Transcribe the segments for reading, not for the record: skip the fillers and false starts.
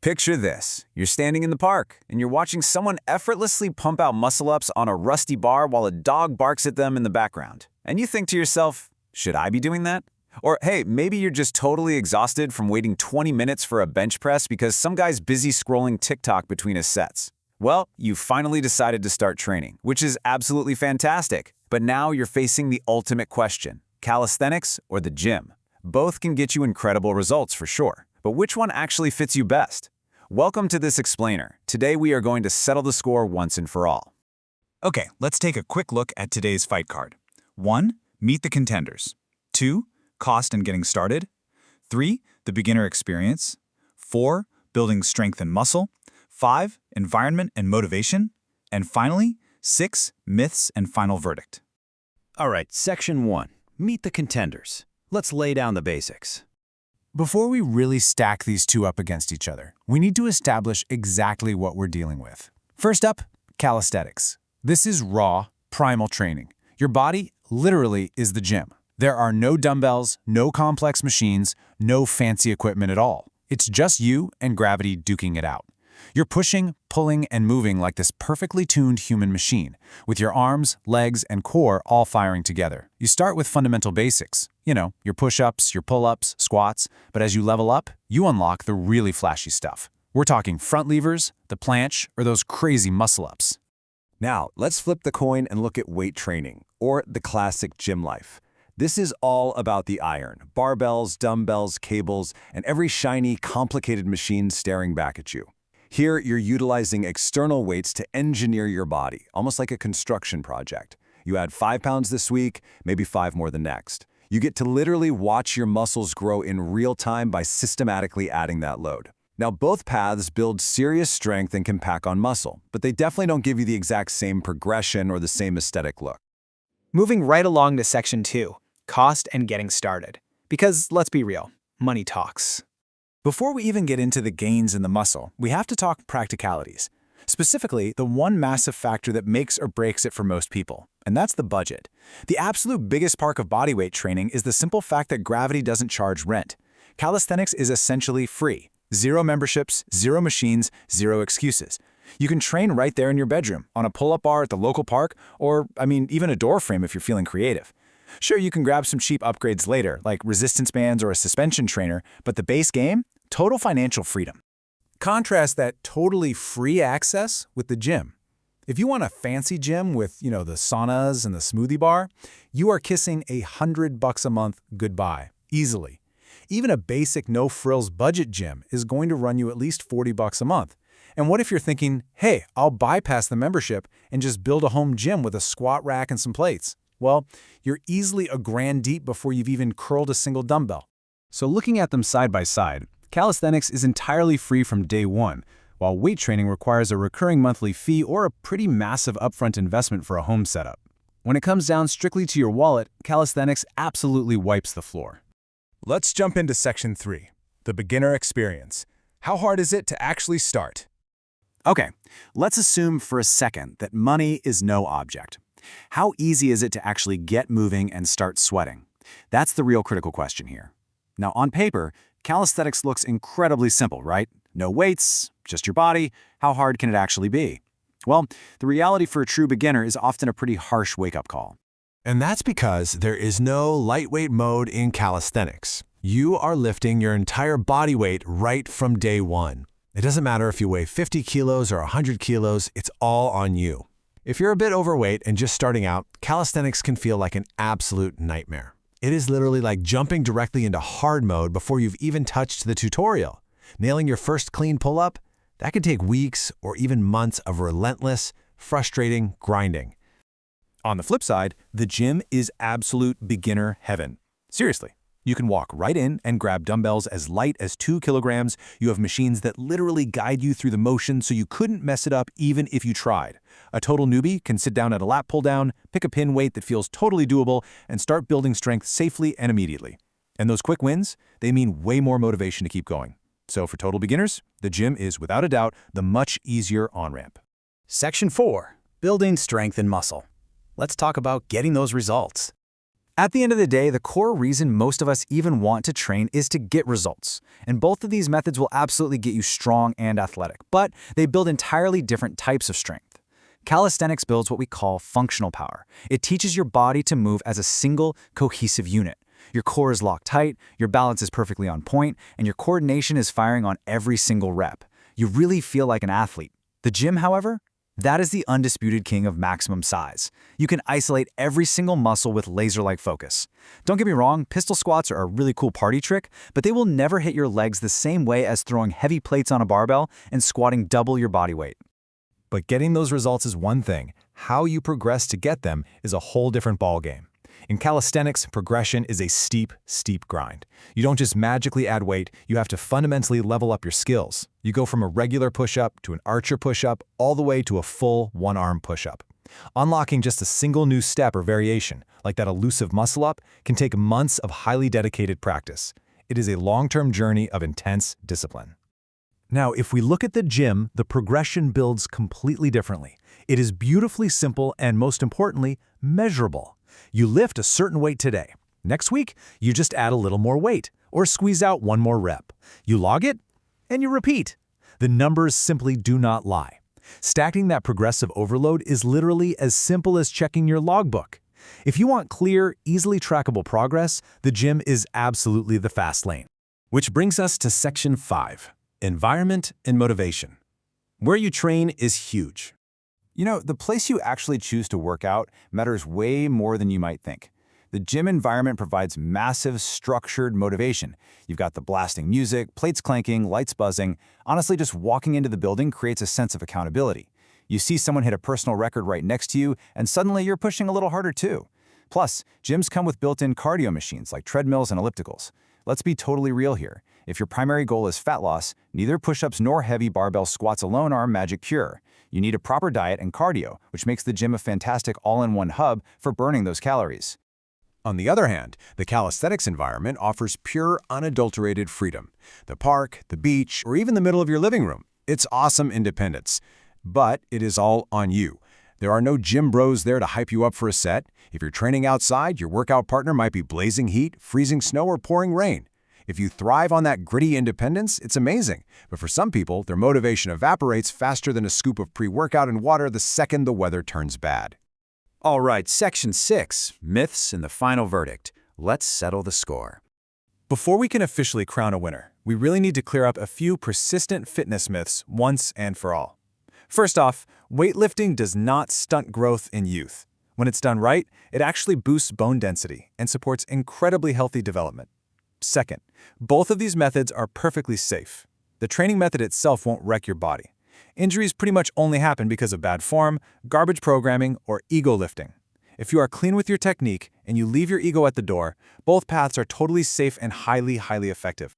Picture this. You're standing in the park, and you're watching someone effortlessly pump out muscle-ups on a rusty bar while a dog barks at them in the background. And you think to yourself, should I be doing that? Or hey, maybe you're just totally exhausted from waiting 20 minutes for a bench press because some guy's busy scrolling TikTok between his sets. Well, you finally decided to start training, which is absolutely fantastic. But now you're facing the ultimate question: calisthenics or the gym? Both can get you incredible results for sure, but which one actually fits you best? Welcome to this explainer. Today we are going to settle the score once and for all. Okay, let's take a quick look at today's fight card. 1. Meet the contenders. 2. Cost and getting started. 3. The beginner experience. 4. Building strength and muscle. 5. Environment and motivation. And finally, 6. Myths and final verdict. All right, Section 1. Meet the contenders. Let's lay down the basics. Before we really stack these two up against each other, we need to establish exactly what we're dealing with. First up, calisthenics. This is raw, primal training. Your body literally is the gym. There are no dumbbells, no complex machines, no fancy equipment at all. It's just you and gravity duking it out. You're pushing, pulling, and moving like this perfectly tuned human machine, with your arms, legs, and core all firing together. You start with fundamental basics. Your push-ups, your pull-ups, squats, but as you level up, you unlock the really flashy stuff. We're talking front levers, the planche, or those crazy muscle-ups. Now, let's flip the coin and look at weight training, or the classic gym life. This is all about the iron, barbells, dumbbells, cables, and every shiny, complicated machine staring back at you. Here, you're utilizing external weights to engineer your body, almost like a construction project. You add 5 pounds this week, maybe 5 more the next. You get to literally watch your muscles grow in real time by systematically adding that load. Now, both paths build serious strength and can pack on muscle, but they definitely don't give you the exact same progression or the same aesthetic look. Moving right along to Section 2, cost and getting started. Because, let's be real, money talks. Before we even get into the gains in the muscle, we have to talk practicalities. Specifically, the one massive factor that makes or breaks it for most people, and that's the budget. The absolute biggest part of bodyweight training is the simple fact that gravity doesn't charge rent. Calisthenics is essentially free. Zero memberships, zero machines, zero excuses. You can train right there in your bedroom, on a pull-up bar at the local park, or, even a door frame if you're feeling creative. Sure, you can grab some cheap upgrades later, like resistance bands or a suspension trainer, but the base game? Total financial freedom. Contrast that totally free access with the gym. If you want a fancy gym with, the saunas and the smoothie bar, you are kissing $100 a month goodbye, easily. Even a basic no-frills budget gym is going to run you at least $40 a month. And what if you're thinking, hey, I'll bypass the membership and just build a home gym with a squat rack and some plates? Well, you're easily $1,000 deep before you've even curled a single dumbbell. So looking at them side by side, calisthenics is entirely free from day one, while weight training requires a recurring monthly fee or a pretty massive upfront investment for a home setup. When it comes down strictly to your wallet, calisthenics absolutely wipes the floor. Let's jump into Section 3, the beginner experience. How hard is it to actually start? Okay, let's assume for a second that money is no object. How easy is it to actually get moving and start sweating? That's the real critical question here. Now, on paper, calisthenics looks incredibly simple, right? No weights, just your body. How hard can it actually be? Well, the reality for a true beginner is often a pretty harsh wake-up call. And that's because there is no lightweight mode in calisthenics. You are lifting your entire body weight right from day one. It doesn't matter if you weigh 50 kilos or 100 kilos, it's all on you. If you're a bit overweight and just starting out, calisthenics can feel like an absolute nightmare. It is literally like jumping directly into hard mode before you've even touched the tutorial. Nailing your first clean pull-up? That could take weeks or even months of relentless, frustrating grinding. On the flip side, the gym is absolute beginner heaven. Seriously, you can walk right in and grab dumbbells as light as 2 kilograms. You have machines that literally guide you through the motion so you couldn't mess it up even if you tried. A total newbie can sit down at a lat pull down, pick a pin weight that feels totally doable, and start building strength safely and immediately. And those quick wins, they mean way more motivation to keep going. So for total beginners, the gym is without a doubt the much easier on-ramp. Section 4, building strength and muscle. Let's talk about getting those results. At the end of the day, the core reason most of us even want to train is to get results. And both of these methods will absolutely get you strong and athletic, but they build entirely different types of strength. Calisthenics builds what we call functional power. It teaches your body to move as a single, cohesive unit. Your core is locked tight, your balance is perfectly on point, and your coordination is firing on every single rep. You really feel like an athlete. The gym, however, that is the undisputed king of maximum size. You can isolate every single muscle with laser-like focus. Don't get me wrong, pistol squats are a really cool party trick, but they will never hit your legs the same way as throwing heavy plates on a barbell and squatting double your body weight. But getting those results is one thing. How you progress to get them is a whole different ballgame. In calisthenics, progression is a steep, steep grind. You don't just magically add weight, you have to fundamentally level up your skills. You go from a regular push-up to an archer push-up, all the way to a full one-arm push-up. Unlocking just a single new step or variation, like that elusive muscle-up, can take months of highly dedicated practice. It is a long-term journey of intense discipline. Now, if we look at the gym, the progression builds completely differently. It is beautifully simple and, most importantly, measurable. You lift a certain weight today. Next week, you just add a little more weight or squeeze out one more rep. You log it, and you repeat. The numbers simply do not lie. Stacking that progressive overload is literally as simple as checking your logbook. If you want clear, easily trackable progress, the gym is absolutely the fast lane. Which brings us to Section 5, Environment and Motivation. Where you train is huge. You know, the place you actually choose to work out matters way more than you might think. The gym environment provides massive, structured motivation. You've got the blasting music, plates clanking, lights buzzing. Honestly, just walking into the building creates a sense of accountability. You see someone hit a personal record right next to you, and suddenly you're pushing a little harder too. Plus, gyms come with built-in cardio machines like treadmills and ellipticals. Let's be totally real here. If your primary goal is fat loss, neither push-ups nor heavy barbell squats alone are a magic cure. You need a proper diet and cardio, which makes the gym a fantastic all-in-one hub for burning those calories. On the other hand, the calisthenics environment offers pure, unadulterated freedom. The park, the beach, or even the middle of your living room. It's awesome independence. But it is all on you. There are no gym bros there to hype you up for a set. If you're training outside, your workout partner might be blazing heat, freezing snow, or pouring rain. If you thrive on that gritty independence, it's amazing. But for some people, their motivation evaporates faster than a scoop of pre-workout and water the second the weather turns bad. All right, Section 6, Myths and the Final Verdict. Let's settle the score. Before we can officially crown a winner, we really need to clear up a few persistent fitness myths once and for all. First off, weightlifting does not stunt growth in youth. When it's done right, it actually boosts bone density and supports incredibly healthy development. Second, both of these methods are perfectly safe. The training method itself won't wreck your body. Injuries pretty much only happen because of bad form, garbage programming, or ego lifting. If you are clean with your technique and you leave your ego at the door, both paths are totally safe and highly effective.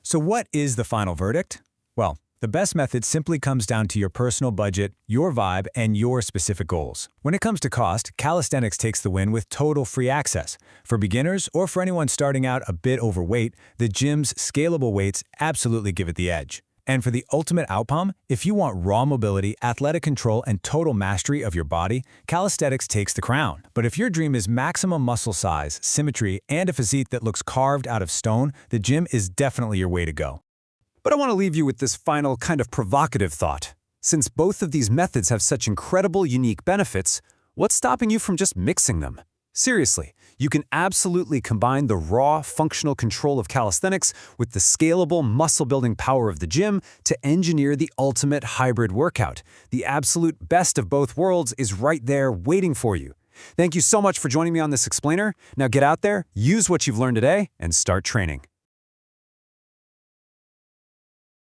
So what is the final verdict? Well, the best method simply comes down to your personal budget, your vibe, and your specific goals. When it comes to cost, calisthenics takes the win with total free access. For beginners or for anyone starting out a bit overweight, the gym's scalable weights absolutely give it the edge. And for the ultimate outcome, if you want raw mobility, athletic control, and total mastery of your body, calisthenics takes the crown. But if your dream is maximum muscle size, symmetry, and a physique that looks carved out of stone, the gym is definitely your way to go. But I want to leave you with this final kind of provocative thought. Since both of these methods have such incredible, unique benefits, what's stopping you from just mixing them? Seriously, you can absolutely combine the raw, functional control of calisthenics with the scalable, muscle-building power of the gym to engineer the ultimate hybrid workout. The absolute best of both worlds is right there waiting for you. Thank you so much for joining me on this explainer. Now get out there, use what you've learned today, and start training.